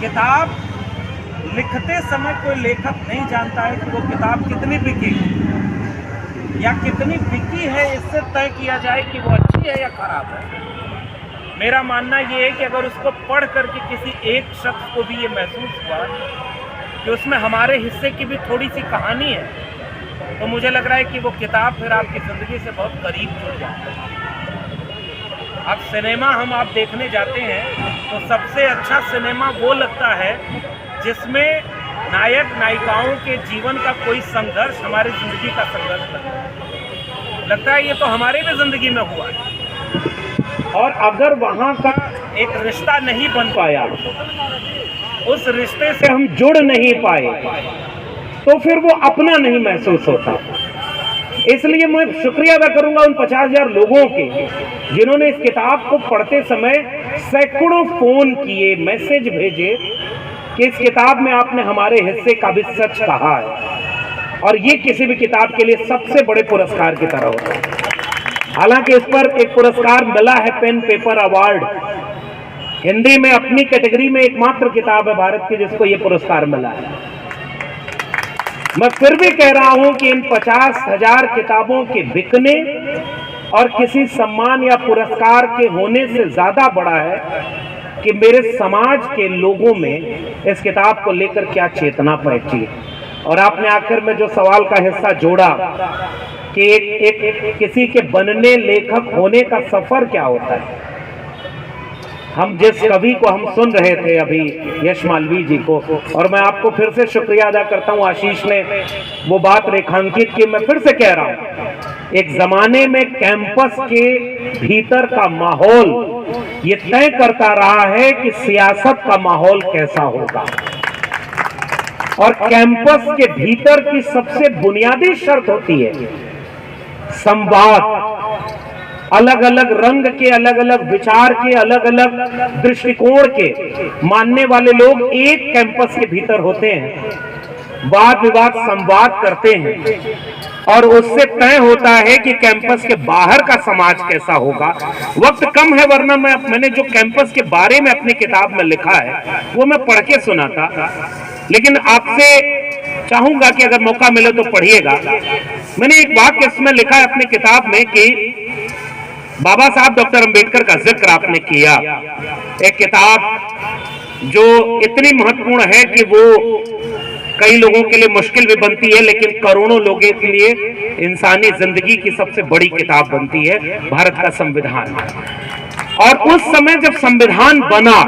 किताब लिखते समय कोई लेखक नहीं जानता है कि वो किताब कितनी बिकी या कितनी बिकी है, इससे तय किया जाए कि वो अच्छी है या खराब है। मेरा मानना ये है कि अगर उसको पढ़ करके किसी एक शख्स को भी ये महसूस हुआ कि उसमें हमारे हिस्से की भी थोड़ी सी कहानी है, तो मुझे लग रहा है कि वो किताब फिर आपकी ज़िंदगी से बहुत करीब जुड़ जाता है। अब सिनेमा आप देखने जाते हैं तो सबसे अच्छा सिनेमा वो लगता है जिसमें नायक नायिकाओं के जीवन का कोई संघर्ष हमारी ज़िंदगी का संघर्ष लगता है। ये तो हमारे भी ज़िंदगी में हुआ है, और अगर वहाँ का एक रिश्ता नहीं बन पाया, उस रिश्ते से हम जुड़ नहीं पाए, तो फिर वो अपना नहीं महसूस होता। इसलिए मैं शुक्रिया अदा करूंगा उन 50,000 लोगों के जिन्होंने इस किताब को पढ़ते समय सैकड़ों फोन किए, मैसेज भेजे कि इस किताब में आपने हमारे हिस्से का भी सच कहा है। और ये किसी भी किताब के लिए सबसे बड़े पुरस्कार की तरह होता है। हालांकि इस पर एक पुरस्कार मिला है, पेन पेपर अवार्ड। हिंदी में अपनी कैटेगरी में एकमात्र किताब है भारत की जिसको ये पुरस्कार मिला है। मैं फिर भी कह रहा हूं कि इन 50,000 किताबों के बिकने और किसी सम्मान या पुरस्कार के होने से ज्यादा बड़ा है कि मेरे समाज के लोगों में इस किताब को लेकर क्या चेतना पैठी। और आपने आखिर में जो सवाल का हिस्सा जोड़ा कि एक किसी के बनने, लेखक होने का सफर क्या होता है। हम जिस कवि को हम सुन रहे थे अभी, यश मालवीय जी को, और मैं आपको फिर से शुक्रिया अदा करता हूं, आशीष ने वो बात रेखांकित की। मैं फिर से कह रहा हूं, एक जमाने में कैंपस के भीतर का माहौल ये तय करता रहा है कि सियासत का माहौल कैसा होगा। और कैंपस के भीतर की सबसे बुनियादी शर्त होती है संवाद। अलग अलग रंग के, अलग अलग विचार के, अलग अलग दृष्टिकोण के मानने वाले लोग एक कैंपस के भीतर होते हैं, वाद विवाद संवाद करते हैं, और उससे तय होता है कि कैंपस के बाहर का समाज कैसा होगा। वक्त कम है, वरना मैंने जो कैंपस के बारे में अपनी किताब में लिखा है वो मैं पढ़ के सुनाता, लेकिन आपसे चाहूंगा कि अगर मौका मिले तो पढ़िएगा। मैंने एक वाक्य इसमें लिखा है अपनी किताब में कि बाबा साहब डॉक्टर अंबेडकर का जिक्र आपने किया। एक किताब जो इतनी महत्वपूर्ण है कि वो कई लोगों के लिए मुश्किल भी बनती है, लेकिन करोड़ों लोगों के लिए इंसानी जिंदगी की सबसे बड़ी किताब बनती है, भारत का संविधान। और उस समय जब संविधान बना